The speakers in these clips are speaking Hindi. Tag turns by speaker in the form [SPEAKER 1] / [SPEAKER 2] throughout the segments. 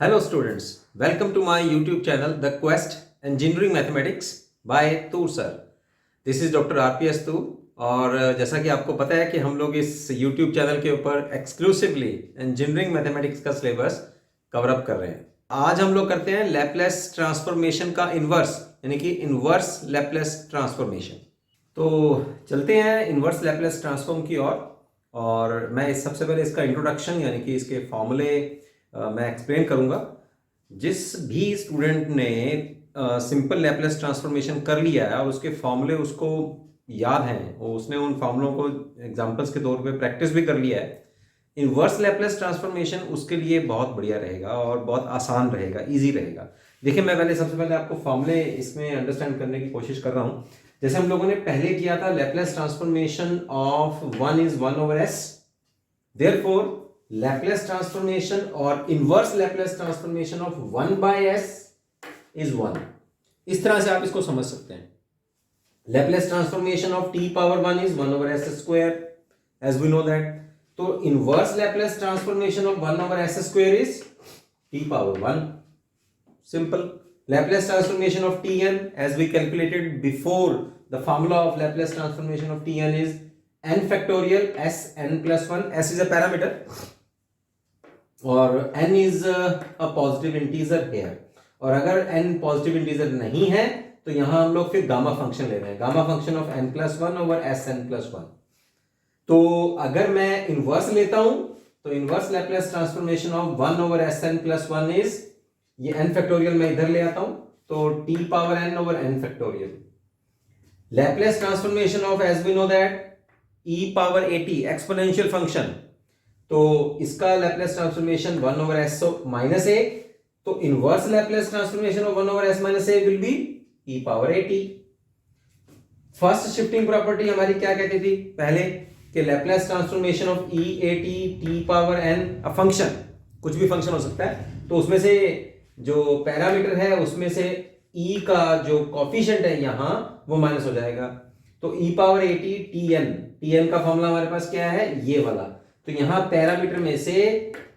[SPEAKER 1] Hello students, welcome to my YouTube channel The Quest Engineering Mathematics by Toor sir. This is doctor RPS तूर और जैसा कि आपको पता है कि हम लोग इस YouTube चैनल के ऊपर एक्सक्लूसिवली इंजीनियरिंग मैथमेटिक्स का सिलेबस कवर अप कर रहे हैं। आज हम लोग करते हैं लैपलेस ट्रांसफॉर्मेशन का इन्वर्स, यानी कि इन्वर्स लैपलेस ट्रांसफॉर्मेशन। तो चलते हैं इन्वर्स लैपलेस ट्रांसफॉर्म की ओर और मैं सबसे पहले इसका इंट्रोडक्शन यानी कि इसके फॉर्मूले मैं एक्सप्लेन करूंगा। जिस भी स्टूडेंट ने सिंपल लैपलेस ट्रांसफॉर्मेशन कर लिया है और उसके फॉर्मूले उसको याद हैं, वो उसने उन फॉर्मूलों को एग्जांपल्स के तौर पे प्रैक्टिस भी कर लिया है, इन्वर्स लैपलेस ट्रांसफॉर्मेशन उसके लिए बहुत बढ़िया रहेगा और बहुत आसान रहेगा, इजी रहेगा। देखिए, मैं पहले सबसे पहले आपको फॉर्मूले इसमें अंडरस्टैंड करने की कोशिश कर रहा हूँ। जैसे हम लोगों ने पहले किया था, Laplace transformation of 1 is 1 over s, therefore Laplace transformation or inverse Laplace transformation of 1 by s is 1। इस तरह से आप इसको समझ सकते हैं। Laplace transformation of t power 1 is 1 over s square, as we know that। तो inverse Laplace transformation of 1 over s square is t power 1। Simple। Laplace transformation of tn, as we calculated before, the formula of Laplace transformation of tn is n factorial s n plus 1। s is a parameter और n is a positive integer here, और अगर n पॉजिटिव इंटीजर नहीं है तो यहां हम लोग फिर गामा फंक्शन ले रहे हैं, gamma function of n plus 1 over S N plus 1। तो अगर मैं इनवर्स लेता हूं तो inverse Laplace transformation of 1 over S N plus 1 is, ये n फैक्टोरियल मैं इधर ले आता हूं तो t power n over n factorial. Laplace transformation of, as we know that, e power at exponential function, तो इसका Laplace transformation 1 over s minus a, तो inverse Laplace transformation of 1 over s minus a will be e power at। First shifting property हमारी क्या कहती थी पहले, कि Laplace transformation of e at t power n, a function, कुछ भी फंक्शन हो सकता है, तो उसमें से जो पैरामीटर है उसमें से e का जो कोफिशिएंट है यहां वो माइनस हो जाएगा। तो e पावर at tn का फॉर्मूला हमारे पास क्या है, ये वाला। तो यहां पैरामीटर में से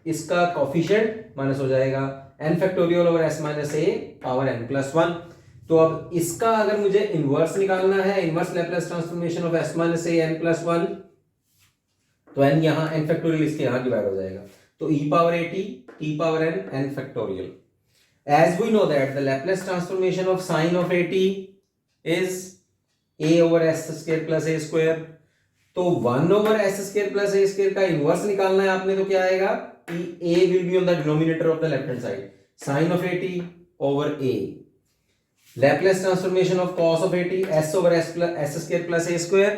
[SPEAKER 1] इसका कोफिशिएंट माइनस हो जाएगा, n factorial over s minus a power n plus 1। तो अब इसका अगर मुझे इनवर्स निकालना है, inverse Laplace transformation of s minus a n plus 1, तो n यहां n फैक्टोरियल इसके यहां डिवाइड हो जाएगा, तो e power at t power n n factorial. As we know that the Laplace transformation of sine of at is a over s square plus a square। तो 1 over s square plus a square का इनवर्स निकालना है आपने, तो क्या आएगा, a will be on the denominator of the left hand side, sin of at over a। Laplace transformation of cos of at s over s plus s square plus a square,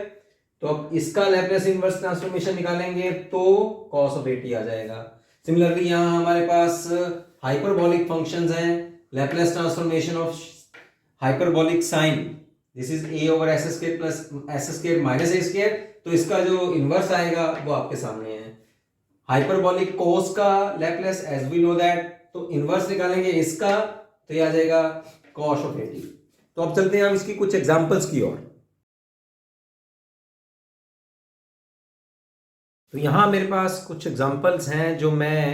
[SPEAKER 1] तो अब इसका लैपलेस इनवर्स ट्रांसफॉर्मेशन निकालेंगे तो cos of at आ जाएगा। सिमिलरली यहां हमारे पास हाइपरबोलिक फंक्शंस हैं, Laplace transformation of hyperbolic sine, this is a over s square plus s square minus a square, तो इसका जो इनवर्स आएगा वो आपके सामने है। हाइपरबोलिक कोस का Laplace, as we know that, तो इनवर्स निकालेंगे इसका तो ये आ जाएगा cos of at। तो अब चलते हैं हम इसकी कुछ एग्जांपल्स की ओर। तो यहां मेरे पास कुछ एग्जांपल्स हैं जो मैं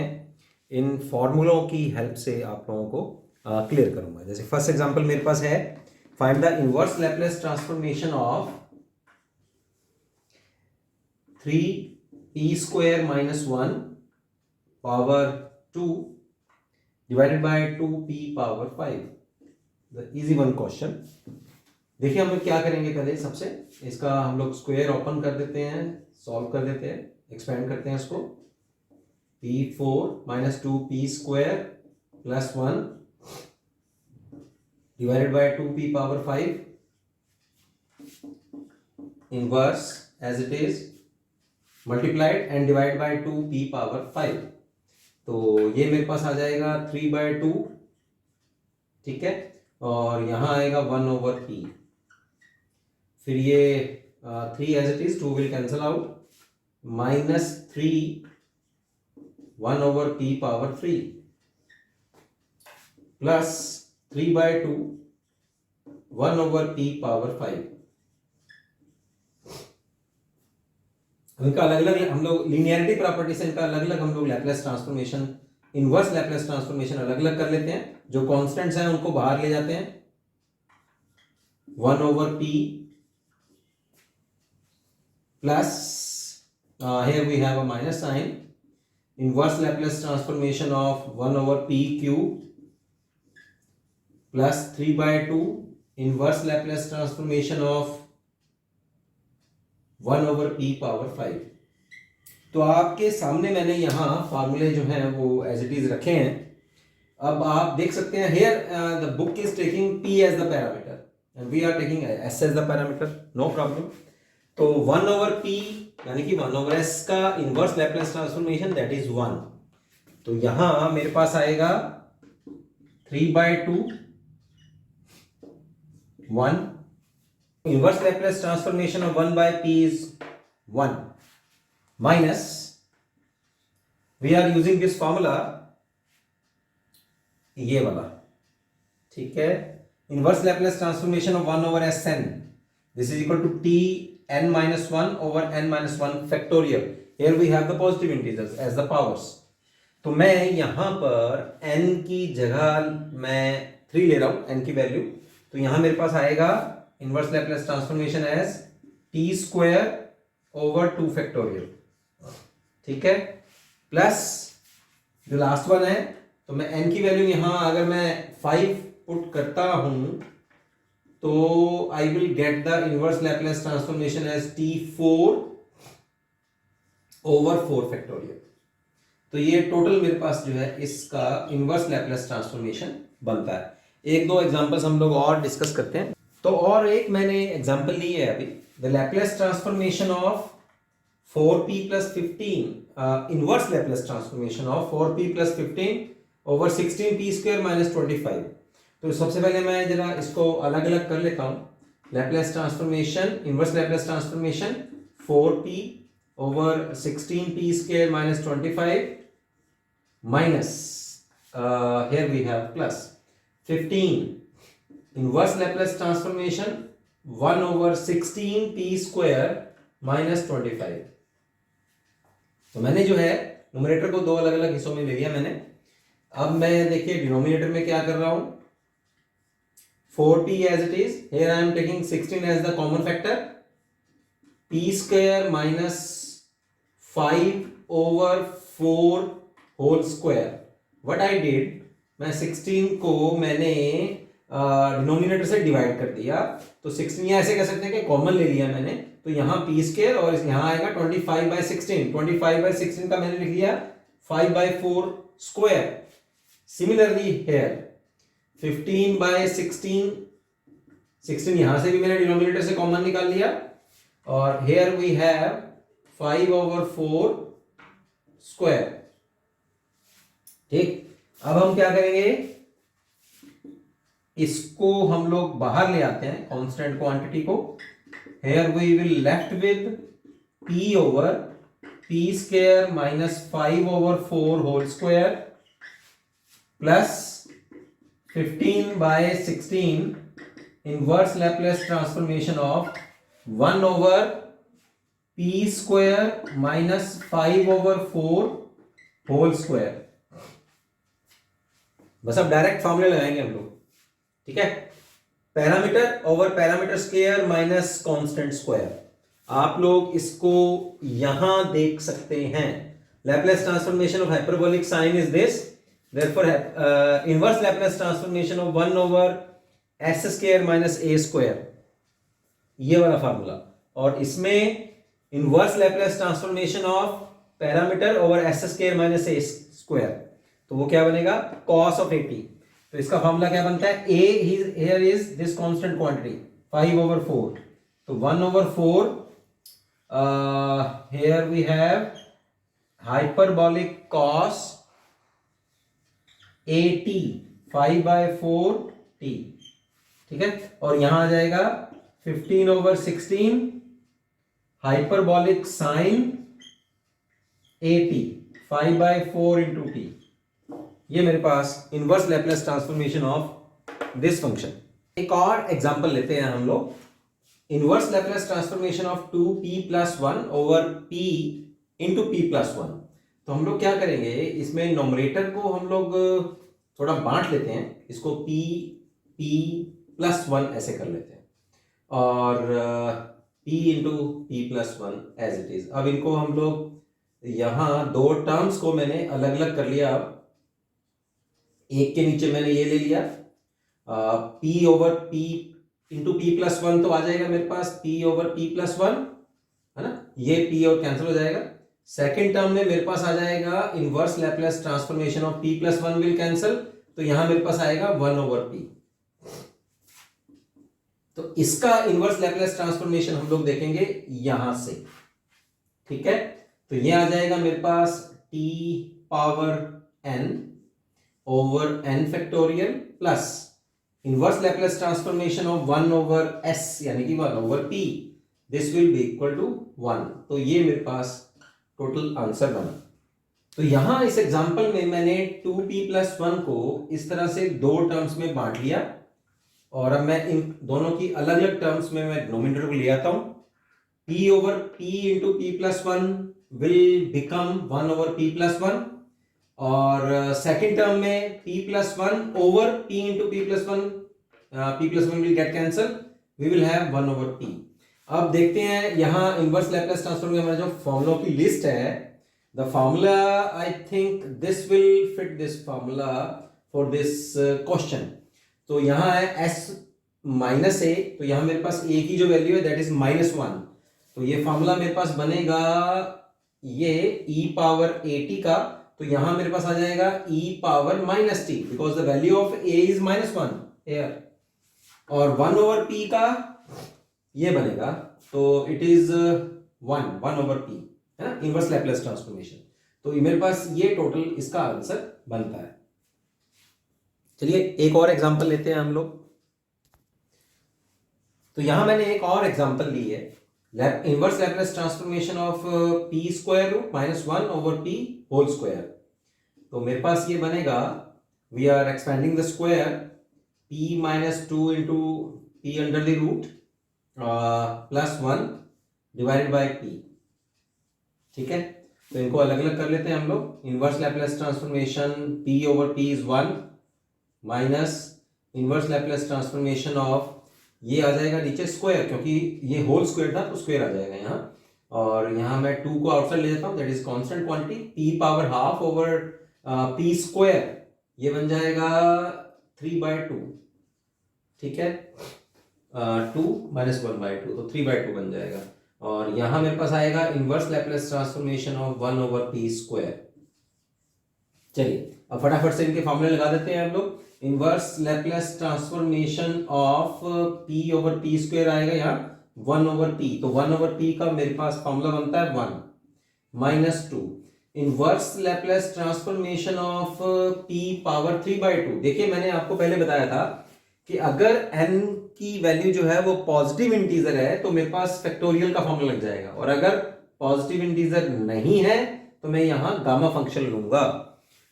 [SPEAKER 1] इन फॉर्मूलों की हेल्प से आप लोगों को क्लियर करूंगा। जैसे फर्स्ट एग्जांपल मेरे पास है, find the inverse Laplace transformation of 3p square minus 1 power 2 divided by 2p power 5। The easy one question। देखिए हम लोग क्या करेंगे, पहले सबसे इसका हम लोग स्क्वायर ओपन कर देते हैं, सॉल्व कर देते हैं, एक्सपेंड करते हैं इसको। p4 minus 2p square plus 1 divided by 2p power 5 inverse as it is multiplied and divide by 2p power 5। तो ये मेरे पास आ जाएगा 3/2, ठीक है, और यहां आएगा 1 over p। फिर ये 3 as it is, 2 will cancel out, minus 3 1 over p power 3 plus 3/2 1 over p power 5। इनका अलग अलग हम लोग लीनियरिटी प्रॉपर्टी से इनका अलग अलग हम लोग Laplace transformation inverse Laplace transformation अलग अलग कर लेते हैं, जो कॉन्स्टेंट्स हैं उनको बाहर ले जाते हैं, 1/p plus here we have a minus sign, inverse Laplace transformation of 1/p cube plus 3/2 inverse Laplace transformation of 1/p power 5। तो आपके सामने मैंने यहाँ फार्मूले जो हैं वो एज इट इज रखे हैं। अब आप देख सकते हैं here the book is taking p as the parameter and we are taking s as the parameter, no problem। तो 1/p यानी कि 1/s का inverse Laplace transformation that is 1। तो यहां मेरे पास आएगा 3/2 1, inverse Laplace transformation of 1/p is 1 minus, we are using this formula, ये वाला, ठीक है, inverse Laplace transformation of 1/sn, this is equal to t n minus 1 over n minus 1 factorial। Here we have the positive integers as the powers। तो मैं यहां पर n की जगह मैं 3 ले रहा हूं, n की वैल्यू। तो यहां मेरे पास आएगा inverse Laplace transformation as t square over 2 factorial, ठीक है, प्लस जो लास्ट वन है, तो मैं n की वैल्यू यहां अगर मैं 5 पुट करता हूं तो I will get the inverse Laplace transformation as t4 over 4 factorial। तो ये टोटल मेरे पास जो है इसका इनवर्स लैप्लेस ट्रांसफॉर्मेशन बनता है। एक दो एग्जांपल्स हम लोग और डिस्कस करते हैं। तो और एक मैंने एग्जांपल ली है अभी, the Laplace transformation of 4p plus 15, inverse Laplace transformation of 4p plus 15 over 16p square minus 25। तो सबसे पहले मैं जरा इसको अलग अलग कर लेता हूं। Laplace transformation, inverse Laplace transformation 4p over 16p square minus 25 minus here we have plus 15 inverse Laplace transformation 1 over 16p square minus 25। तो मैंने जो है न्यूमरेटर को दो अलग अलग हिस्सों में ले लिया मैंने। अब मैं देखिए डिनोमिनेटर में क्या कर रहा हूं, 4p as it is, here I am taking 16 as the common factor, p square minus 5 over 4 whole square। What I did, मैं 16 को मैंने डिनोमिनेटर से डिवाइड कर दिया, तो 16 या ऐसे कह सकते हैं कि कॉमन ले लिया मैंने, तो यहाँ p स्क्वायर और यहाँ आएगा 25/16, 25/16 का मैंने लिख लिया 5/4 स्क्वायर। सिमिलरली हेयर 15/16, 16 यहां से भी मैंने डिनोमिनेटर से कॉमन निकाल लिया, और हेयर वी हैव 5/4 स्क्वायर। ठीक, अब हम क्या करेंगे, इसको हम लोग बाहर ले आते हैं कांस्टेंट क्वांटिटी को। Here we will left with p over p square minus 5/4 whole square plus 15/16 inverse Laplace transformation of 1 over p square minus 5/4 whole square। बस अब डायरेक्ट फॉर्मूले लगाएंगे हम लोग, ठीक है, parameter over parameter square minus constant square. आप लोग इसको यहां देख सकते हैं, Laplace transformation of hyperbolic sine is this, therefore inverse Laplace transformation of 1 over s square minus a square, ये वाला फार्मूला। और इसमें inverse Laplace transformation of parameter over s square minus a square, तो वो क्या बनेगा, cos of 80। तो इसका फार्मूला क्या बनता है, a here is this constant quantity 5/4, तो 1/4 here we have hyperbolic cos 80 5/4t, ठीक है, और यहां आ जाएगा 15/16 हाइपरबॉलिक साइन 80 5/4 इंटू t। ये मेरे पास inverse Laplace transformation of this function. एक और एग्जांपल लेते हैं हम लोग, inverse Laplace transformation of 2p + 1 over p into p + 1। तो हम लोग क्या करेंगे, इसमें नोमरेटर को हम लोग थोड़ा बांट लेते हैं, इसको p p+1 ऐसे कर लेते हैं और p into p+1 as it is. अब इनको हम लोग यहाँ दो टर्म्स को मैंने अलग अलग कर लिया। अब एक के नीचे मैंने ये ले लिया p over p into p+1, तो आ जाएगा मेरे पास p ओवर p+1, है ना, ये p और कैंसिल हो जाएगा। सेकेंड टर्म में मेरे पास आ जाएगा inverse Laplace transformation of p+1 will cancel, तो यहां मेरे पास आएगा 1 ओवर p। तो इसका इनवर्स लैप्लेस ट्रांसफॉर्मेशन हम लोग देखेंगे यहां से, ठीक है। तो ये आ जाएगा मेरे पास t power n over n factorial plus inverse Laplace transformation of 1 over s यानी कि 1 over p, this will be equal to 1। तो ये मेरे पास टोटल आंसर बना। तो यहां इस एग्जांपल में मैंने 2p+1 को इस तरह से दो टर्म्स में बांट लिया और अब मैं इन दोनों की अलग अलग टर्म्स में मैं डिनोमिनेटर को ले आता हूं। p over p into p+1 will become 1 over p+1 और सेकेंड टर्म में p+1 over p into p+1, p+1 will get cancel, we will have 1 over p। अब देखते हैं यहाँ इनवर्स लैप्लेस ट्रांसफॉर्म में हमारा जो फॉर्मूला की लिस्ट है, the formula I think this will fit this formula for this question. तो यहाँ है s माइनस a, तो यहाँ मेरे पास a की जो वैल्यू है दैट इज -1। तो ये फॉर्मूला मेरे पास बनेगा ये e पावर at का, तो यहाँ मेरे पास आ जाएगा e power -t because the value of a is -1 here, और 1 ओवर p का ये बनेगा, तो इट इज 1 ओवर p, है ना, इनवर्स लैप्लेस ट्रांसफॉर्मेशन। तो मेरे पास ये टोटल इसका आंसर बनता है। चलिए एक और एग्जांपल लेते हैं हम लोग। तो यहां मैंने एक और एग्जांपल ली है, inverse Laplace transformation of p square root -1 over p whole square. तो मेरे पास ये बनेगा, we are expanding the square, p -2 into p under the root +1 divided by p, ठीक है। तो इनको अलग अलग कर लेते हैं हम लोग। Inverse Laplace transformation p over p is 1 minus inverse Laplace transformation of, ये आ जाएगा नीचे स्क्वायर, क्योंकि ये होल स्क्वायर था तो स्क्वायर आ जाएगा यहाँ, और यहाँ मैं 2 को आउटसाइड ले जाता हूँ, that is constant quantity, p power half over p square, ये बन जाएगा 3/2, ठीक है, 2 - 1/2, तो 3/2 बन जाएगा। और यहां मेरे पास आएगा inverse Laplace transformation of 1 over p square. चलिए अब फटाफट से इनके फॉर्मूले लगा देते हैं हम लोग। Inverse Laplace transformation of p over p square आएगा यहाँ 1 ओवर p, तो 1 ओवर p का मेरे पास फॉर्मूला बनता है 1 -2 inverse Laplace transformation of p power 3/2। देखिए मैंने आपको पहले बताया था कि अगर n की वैल्यू जो है वो पॉजिटिव इंटीजर है तो मेरे पास फैक्टोरियल का फॉर्मूला लग जाएगा, और अगर पॉजिटिव इंटीजर नहीं है तो मैं यहां गामा फंक्शन लूंगा।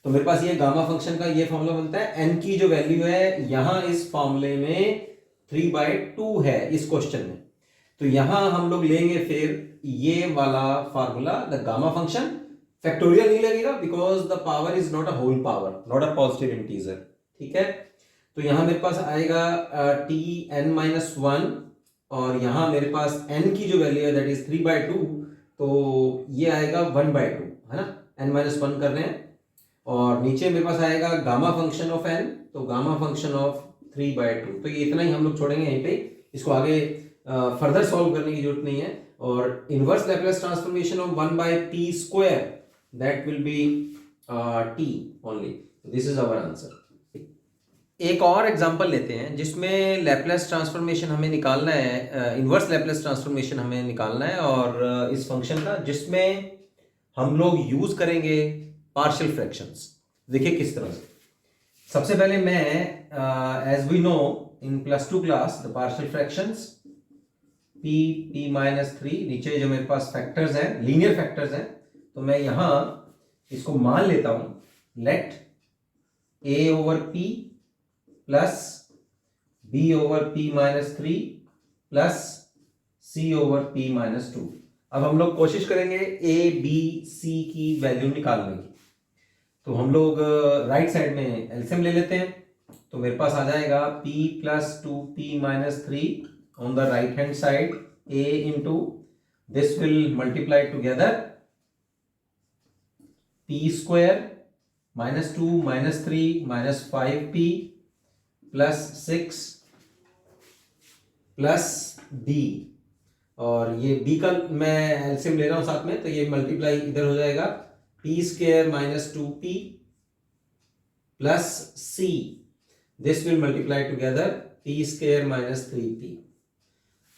[SPEAKER 1] तो मेरे पास ये गामा फंक्शन का ये फॉर्मूला बनता है, n की जो वैल्यू है यहां इस फॉर्मूले में 3/2 है इस क्वेश्चन में, तो यहां हम लोग लेंगे फिर ये वाला formula, the gamma function. Factorial नहीं लगेगा because the power is not a whole power, not a positive integer, ठीक है। तो यहां मेरे पास आएगा Tn-1 और यहां मेरे पास n की जो वैल्यू है दैट इज 3/2, तो ये आएगा 1/2, है ना, n-1 कर रहे हैं, और नीचे मेरे पास आएगा गामा फंक्शन ऑफ n, तो गामा फंक्शन ऑफ 3/2। तो ये इतना ही हम लोग छोड़ेंगे यहीं पे, इसको आगे फर्दर सॉल्व करने की जरूरत नहीं है। और inverse Laplace transformation of 1/p square that will be t only, this is our answer. एक और एग्जांपल लेते हैं जिसमें लैप्लेस ट्रांसफॉर्मेशन हमें निकालना है, इनवर्स लैप्लेस ट्रांसफॉर्मेशन हमें निकालना है, और इस फंक्शन का जिसमें हम लोग यूज करेंगे पार्शियल फ्रैक्शंस। देखिए किस तरह से। सबसे पहले मैं as we know in +2 class the partial fractions p-3, नीचे जो मेरे पास फैक्टर्स हैं, लीनियर फैक्टर्स हैं, तो मैं यहां इसको मान लेता हूं, let a over p plus b over p -3 plus c over p -2। अब हम लोग कोशिश करेंगे ए बी सी की वैल्यू निकालने की। तो हम लोग राइट साइड में एलसीएम ले लेते हैं। तो मेरे पास आ जाएगा p plus 2p-3 on the right hand side, a into this will multiply together p square -2 -3 -5p plus 6 plus b, और ये b का मैं एलसीएम ले रहा हूं साथ में, तो ये मल्टीप्लाई इधर हो जाएगा p square -2p plus c, this will multiply together p square -3p।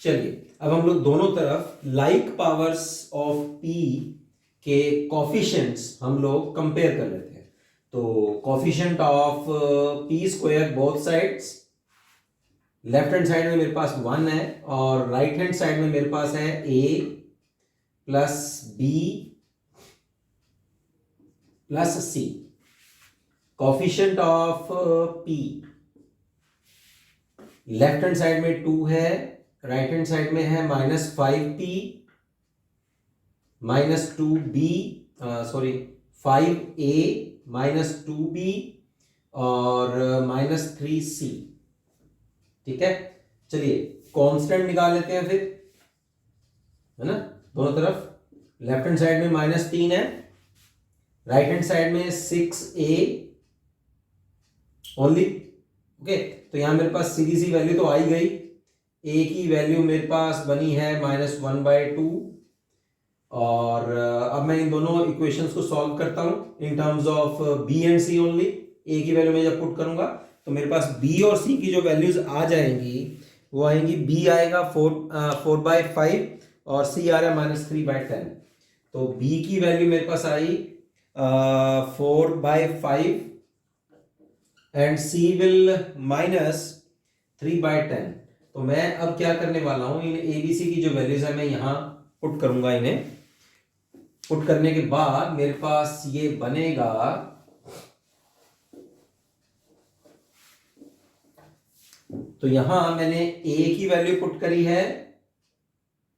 [SPEAKER 1] चलिए अब हम लोग दोनों तरफ लाइक पावर्स ऑफ p के कोफिशिएंट्स हम लोग कंपेयर कर लेते हैं। तो coefficient of p square both sides, left hand side में मेरे पास 1 है और राइट हैंड साइड में मेरे पास है a plus b plus c। Coefficient of p left hand side में 2 है, राइट हैंड साइड में है -5p -2b, sorry 5a -2b और -3c। ठीक है, चलिए कांस्टेंट निकाल लेते हैं फिर, है ना। दोनों तरफ लेफ्ट हैंड साइड में -3 है, राइट हैंड साइड में 6a ओनली। ओके, तो यहां मेरे पास सीधी सी वैल्यू तो आई गई। a की वैल्यू मेरे पास बनी है -1/2, और अब मैं इन दोनों इक्वेशंस को सॉल्व करता हूं in terms of b and c only. a की वैल्यू मैं जब पुट करूंगा तो मेरे पास b और c की जो वैल्यूज आ जाएंगी वो आएंगी, b आएगा 4/5 और c आ रहा है -3/10। तो b की वैल्यू मेरे पास आई 4/5 एंड c विल -3/10। तो मैं अब क्या करने वाला हूं, इन abc की जो वैल्यूज है मैं यहां पुट करूंगा। इन्हें पुट करने के बाद मेरे पास ये बनेगा तो यहां मैंने a की वैल्यू पुट करी है,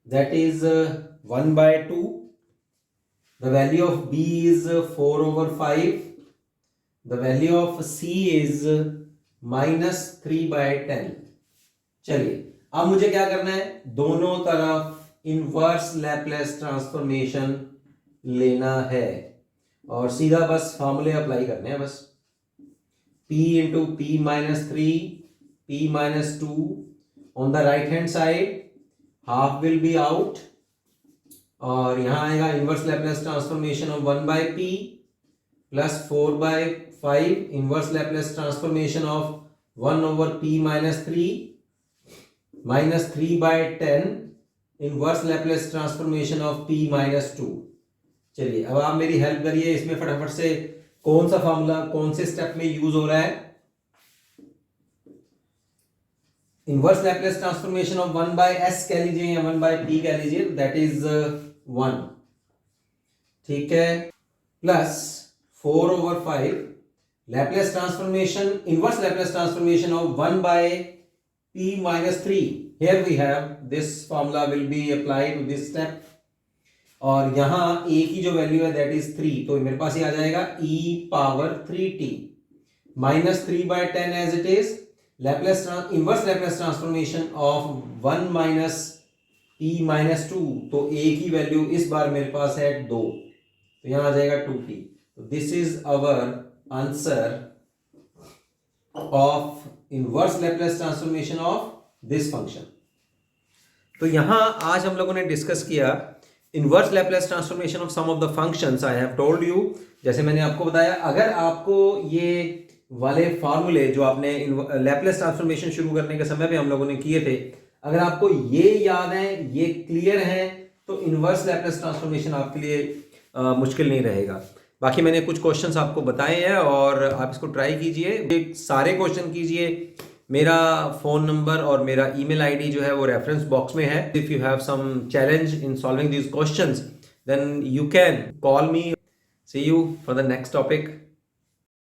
[SPEAKER 1] that is 1/2। The value of b is 4/5, the value of c is -3/10। चलिए अब मुझे क्या करना है, दोनों तरफ इनवर्स लैप्लेस ट्रांसफॉर्मेशन लेना है और सीधा बस फॉर्मूले अप्लाई करने हैं। बस p into p -3 p -2 on the right hand side, half will be out, और यहां आएगा inverse Laplace transformation of 1/p plus 4/5 inverse Laplace transformation of 1/p -3 -3/10 inverse Laplace transformation of p -2। चलिए अब आप मेरी हेल्प करिए इसमें फटाफट से, कौन सा फॉर्मूला कौन से स्टेप में यूज हो रहा है। Inverse Laplace transformation of 1/s कह लीजिए या 1/p कह लीजिए, दैट इज 1। ठीक है, plus 4/5 Laplace transformation, inverse Laplace transformation of 1/p -3। here we have this formula will be applied to this step, और यहां a की जो वैल्यू है दैट इज 3, तो मेरे पास ये आ जाएगा e power 3t -3/10 as it is, Laplace inverse Laplace transformation of 1 -p -2, तो a की वैल्यू इस बार मेरे पास है 2, तो यहां आ जाएगा 2t। तो this is our answer of inverse Laplace transformation of this function. तो यहां आज हम लोगों ने डिस्कस किया inverse Laplace transformation of some of the functions. I have told you, जैसे मैंने आपको बताया, अगर आपको ये वाले फार्मूले जो आपने लैप्लेस ट्रांसफॉर्मेशन शुरू करने के समय पे हम लोगों ने किए थे, अगर आपको ये याद है, ये क्लियर है, तो इनवर्स लैप्लेस ट्रांसफॉर्मेशन आपके लिए मुश्किल नहीं रहेगा। बाकी मैंने कुछ क्वेश्चंस आपको बताए हैं और आप इसको ट्राई कीजिए, सारे क्वेश्चन कीजिए। मेरा फ़ोन नंबर और मेरा ईमेल आईडी जो है वो रेफरेंस बॉक्स में है। If you have some challenge in solving these questions then you can call me. See you for the next topic.